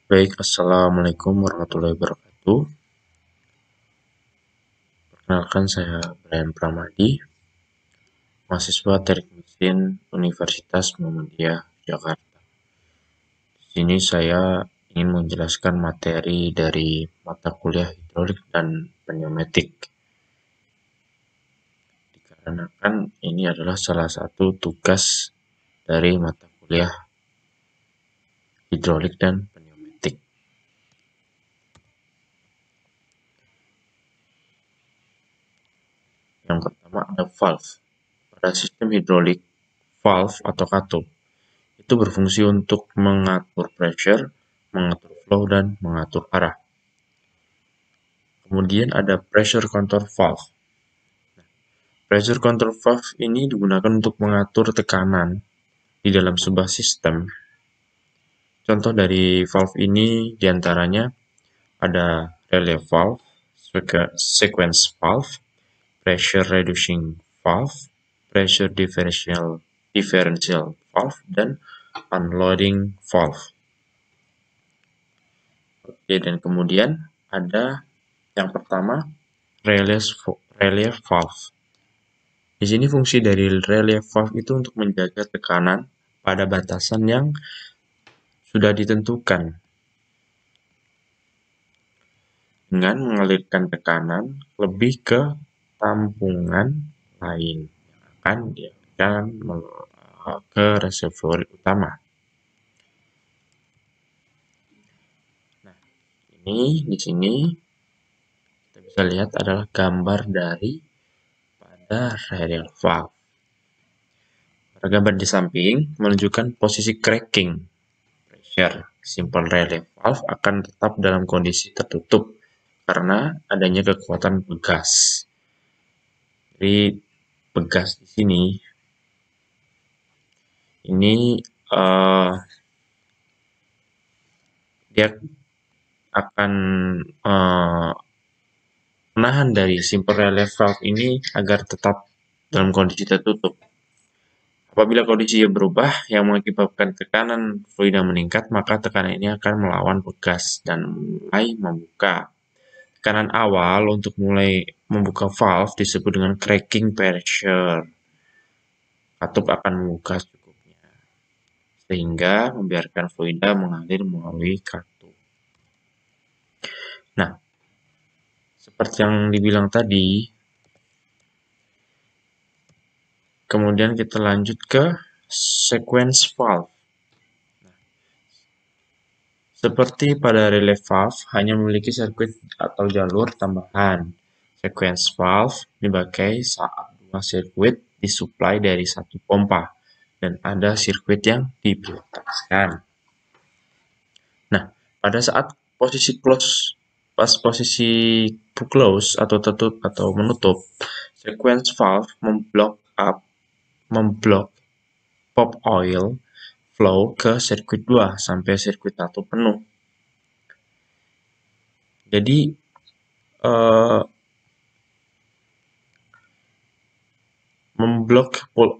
Baik, Assalamualaikum warahmatullahi wabarakatuh. Perkenalkan, saya Brian Pramadi, mahasiswa Teknik Mesin Universitas Muhammadiyah, Jakarta. Di sini saya ingin menjelaskan materi dari mata kuliah hidrolik dan pneumatik. Dikarenakan ini adalah salah satu tugas dari mata kuliah hidrolik dan pneumatik. Yang pertama ada valve. Pada sistem hidrolik, valve atau katup itu berfungsi untuk mengatur pressure, mengatur flow, dan mengatur arah. Kemudian ada pressure control valve. Pressure control valve ini digunakan untuk mengatur tekanan di dalam sebuah sistem. Contoh dari valve ini diantaranya ada relay valve, sequence valve, pressure reducing valve, pressure differential valve, dan unloading valve. Oke, dan kemudian ada yang pertama, relay valve. Di sini fungsi dari relay valve itu untuk menjaga tekanan pada batasan yang sudah ditentukan dengan mengalirkan tekanan lebih ke tampungan lain yang akan dialirkan ke reservoir utama. Nah, ini di sini kita bisa lihat adalah gambar dari pada relay valve. Pada gambar di samping menunjukkan posisi cracking pressure. Simple relay valve akan tetap dalam kondisi tertutup karena adanya kekuatan pegas. Jadi pegas di sini ini dia akan menahan dari simple relay valve ini agar tetap dalam kondisi tertutup. Apabila kondisinya berubah yang mengakibatkan tekanan fluida meningkat, maka tekanan ini akan melawan pegas dan mulai membuka. Tekanan awal untuk mulai membuka valve disebut dengan cracking pressure. Katup akan membuka secukupnya, sehingga membiarkan fluida mengalir melalui katup. Nah, seperti yang dibilang tadi, kemudian kita lanjut ke sequence valve. Seperti pada relay valve, hanya memiliki sirkuit atau jalur tambahan. Sequence valve dipakai saat dua sirkuit disuplai dari satu pompa, dan ada sirkuit yang diprioritaskan. Nah, pada saat posisi posisi close atau tertutup atau menutup, sequence valve memblok pop oil flow ke sirkuit 2 sampai sirkuit 1 penuh. Jadi memblok pop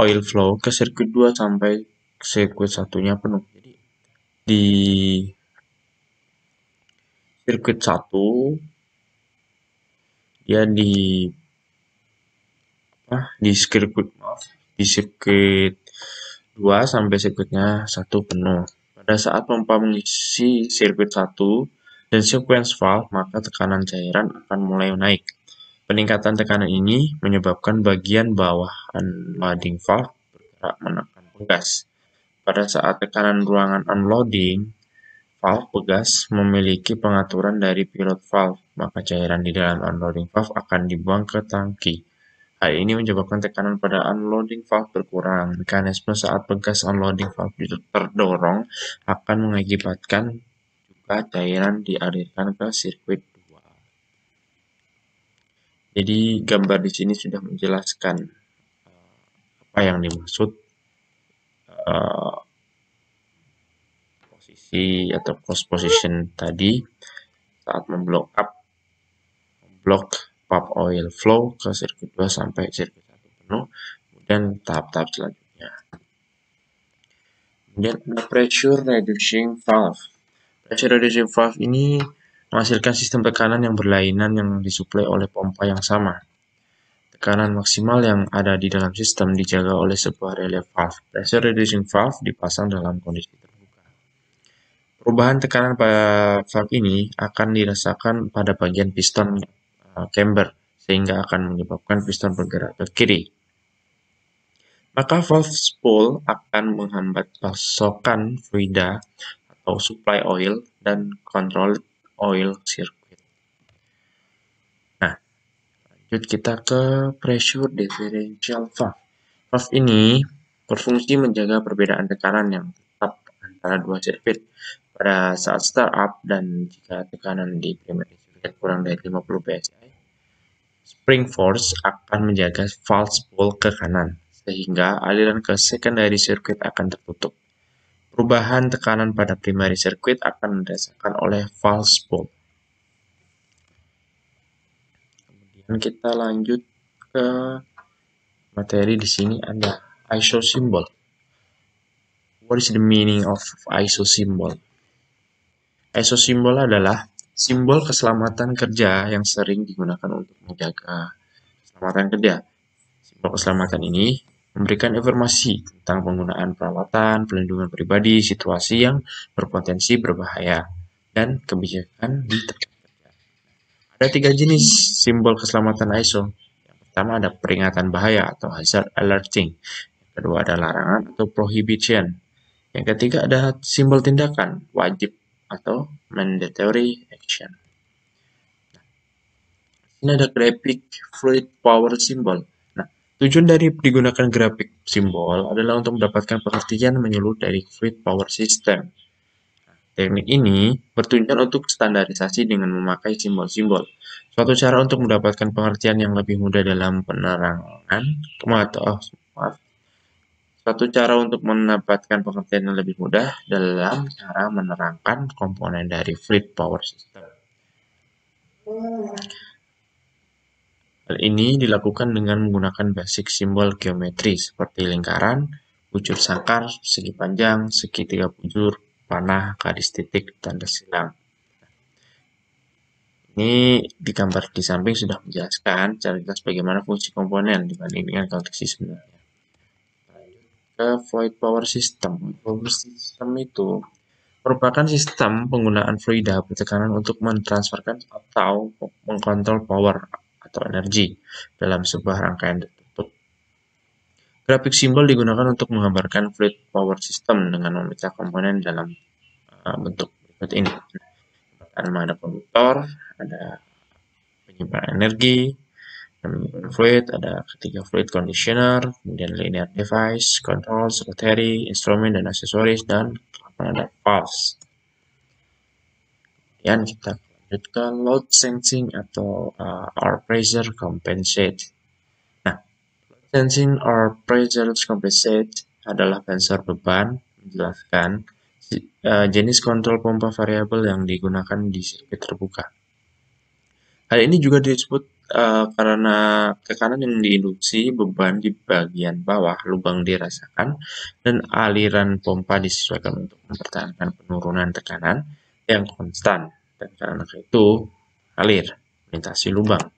oil flow ke sirkuit 2 sampai sirkuit 1-nya penuh. Jadi di sirkuit 1 dia di sirkuit 2 sampai sirkuitnya 1 penuh. Pada saat pompa mengisi sirkuit 1 dan sequence valve, maka tekanan cairan akan mulai naik. Peningkatan tekanan ini menyebabkan bagian bawah unloading valve bergerak menekan pegas. Pada saat tekanan ruangan unloading valve pegas memiliki pengaturan dari pilot valve, maka cairan di dalam unloading valve akan dibuang ke tangki. Hal ini menyebabkan tekanan pada unloading valve berkurang. Mekanisme saat pegas unloading valve terdorong akan mengakibatkan juga cairan dialirkan ke sirkuit 2. Jadi gambar di sini sudah menjelaskan apa yang dimaksud posisi atau close position tadi saat memblok pump oil flow ke sirkuit 2 sampai sirkuit 1 penuh, kemudian tahap-tahap selanjutnya. Kemudian ada pressure reducing valve. Pressure reducing valve ini menghasilkan sistem tekanan yang berlainan yang disuplai oleh pompa yang sama. Tekanan maksimal yang ada di dalam sistem dijaga oleh sebuah relay valve. Pressure reducing valve dipasang dalam kondisi terbuka. Perubahan tekanan pada valve ini akan dirasakan pada bagian piston camber, sehingga akan menyebabkan piston bergerak ke kiri. Maka valve spool akan menghambat pasokan fluida atau supply oil dan control oil circuit. Nah, lanjut kita ke pressure differential valve. Valve ini berfungsi menjaga perbedaan tekanan yang tetap antara dua sirkuit pada saat startup, dan jika tekanan di primary circuit kurang dari 50 psi, spring force akan menjaga valve spool ke kanan, sehingga aliran ke secondary circuit akan tertutup. Perubahan tekanan pada primary circuit akan dirasakan oleh valve spool. Kemudian kita lanjut ke materi. Di sini ada ISO symbol. What is the meaning of ISO symbol? ISO symbol adalah simbol keselamatan kerja yang sering digunakan untuk menjaga keselamatan kerja. Simbol keselamatan ini memberikan informasi tentang penggunaan peralatan, pelindungan pribadi, situasi yang berpotensi berbahaya, dan kebijakan di tempat kerja. Ada 3 jenis simbol keselamatan ISO. Yang pertama ada peringatan bahaya atau hazard alerting. Yang kedua ada larangan atau prohibition. Yang ketiga ada simbol tindakan, wajib atau mandatory action. Ini ada graphic fluid power symbol. Nah, tujuan dari digunakan graphic symbol adalah untuk mendapatkan pengertian menyeluruh dari fluid power system. Teknik ini bertujuan untuk standarisasi dengan memakai simbol-simbol. Suatu cara untuk mendapatkan pengertian yang lebih mudah dalam penerangan, Suatu cara untuk mendapatkan pengertian yang lebih mudah dalam cara menerangkan komponen dari fluid power system. Hal ini dilakukan dengan menggunakan basic simbol geometri seperti lingkaran, bujur sangkar, segi panjang, segitiga bujur, panah, garis titik, tanda silang. Ini di gambar di samping sudah menjelaskan secara jelas bagaimana fungsi komponen dibanding dengan konteks sebenarnya. Ke fluid power system. Power system itu merupakan sistem penggunaan fluida bertekanan untuk mentransferkan atau mengkontrol power atau energi dalam sebuah rangkaian tertutup. Grafik simbol digunakan untuk menggambarkan fluid power system dengan memecah komponen dalam bentuk berikut ini. Ada konduktor, ada penyimpan energi, fluid, ada ketiga fluid conditioner, kemudian linear device, controls, rotary, instrumen dan aksesoris, dan ada valves. Kemudian kita lanjut ke load sensing atau or pressure compensate. Nah, load sensing or pressure compensate adalah sensor beban menjelaskan jenis kontrol pompa variabel yang digunakan di sirkuit terbuka. Hal ini juga disebut karena tekanan yang diinduksi, beban di bagian bawah lubang dirasakan, dan aliran pompa disesuaikan untuk mempertahankan penurunan tekanan yang konstan, dan karena itu alir melintasi lubang.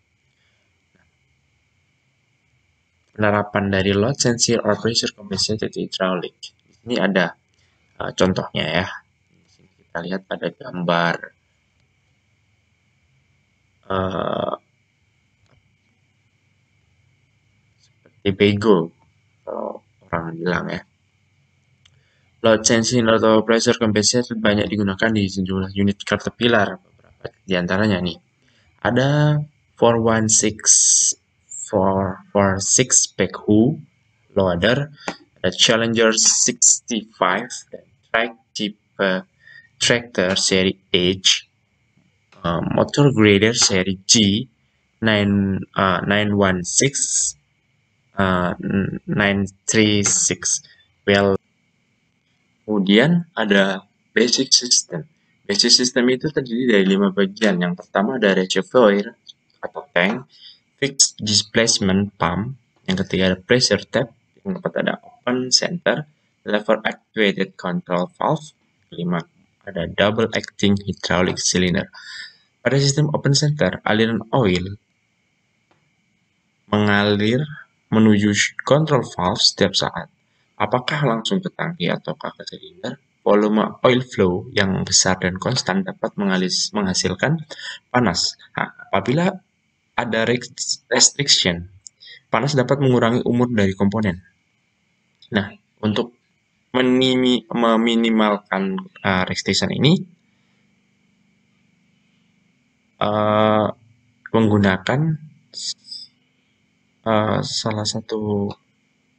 Penerapan dari load sensing or pressure compensated hydraulic. Ini ada contohnya ya. Di sini kita lihat ada gambar seperti bego kalau orang bilang ya. Load sensing atau pressure compensated banyak digunakan di sejumlah unit Caterpillar. Beberapa di antaranya nih. Ada 416 backhoe loader, ada Challenger 65 dan tractor seri H, motor grader seri G 916 936 well. Kemudian ada basic system. Basic system itu terdiri dari 5 bagian. Yang pertama ada reservoir atau tank, fixed displacement pump, yang ketiga ada pressure tap, yang keempat ada open center, lever actuated control valve. Kelima, ada double acting hydraulic cylinder. Pada sistem open center, aliran oil mengalir menuju control valve setiap saat. Apakah langsung ke tangki ataukah ke silinder? Volume oil flow yang besar dan konstan dapat menghasilkan panas. Nah, apabila ada restriction, panas dapat mengurangi umur dari komponen. Nah, untuk meminimalkan restriction ini, menggunakan salah satu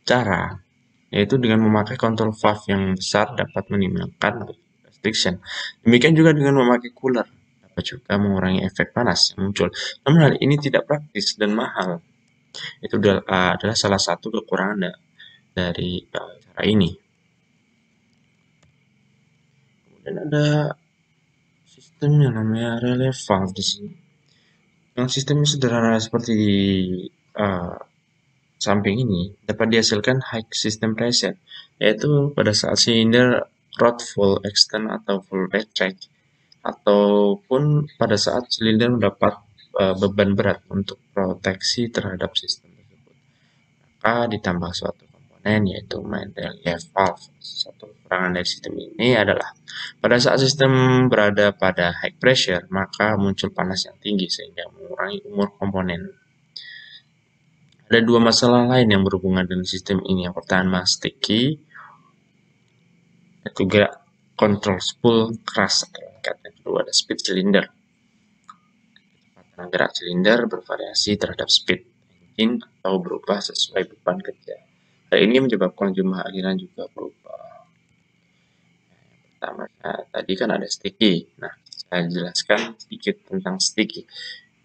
cara, yaitu dengan memakai control valve yang besar dapat minimalkan restriction. Demikian juga dengan memakai cooler, dapat juga mengurangi efek panas yang muncul. Namun hal ini tidak praktis dan mahal. Itu adalah salah satu kekurangan dari cara ini. Kemudian ada sistem yang namanya relay valve di sini. Yang sistemnya sederhana seperti di samping ini dapat dihasilkan high system pressure, yaitu pada saat silinder rod full extend atau full retract, ataupun pada saat silinder mendapat beban berat untuk proteksi terhadap sistem tersebut. Maka ditambah suatu komponen yaitu main relief valve. Satu kekurangan dari sistem ini adalah pada saat sistem berada pada high pressure, maka muncul panas yang tinggi sehingga mengurangi umur komponen. Ada dua masalah lain yang berhubungan dengan sistem ini. Yang pertama, sticky, yaitu gerak control spool keras atau lengket. Yang kedua, ada speed cylinder. Kecepatan gerak silinder bervariasi terhadap speed engine atau berubah sesuai beban kerja. Hal ini menyebabkan jumlah aliran juga berubah. Yang pertama, tadi kan ada sticky. Nah, saya jelaskan sedikit tentang sticky.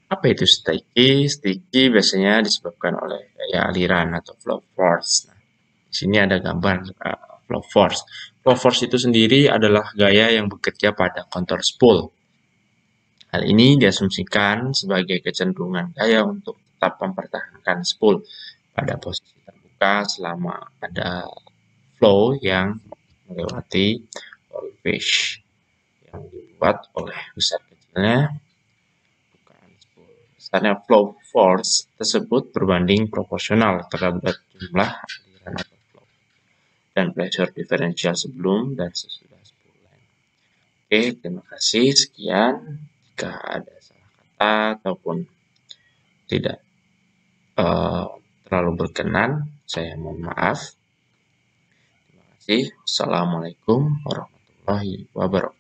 Apa itu sticky? Sticky biasanya disebabkan oleh gaya aliran atau flow force. Nah, di sini ada gambar flow force. Flow force itu sendiri adalah gaya yang bekerja pada control spool. Hal ini diasumsikan sebagai kecenderungan gaya untuk tetap mempertahankan spool pada posisi terbuka selama ada flow yang melewati orifice yang dibuat oleh besar kecilnya bukaan spool. Besarnya flow force tersebut berbanding proporsional terhadap jumlah aliran atau flow dan pressure differential sebelum dan sesudah spool line. Oke, terima kasih. Sekian. Jika ada salah kata ataupun tidak terlalu berkenan, saya mohon maaf. Terima kasih. Assalamualaikum warahmatullahi wabarakatuh.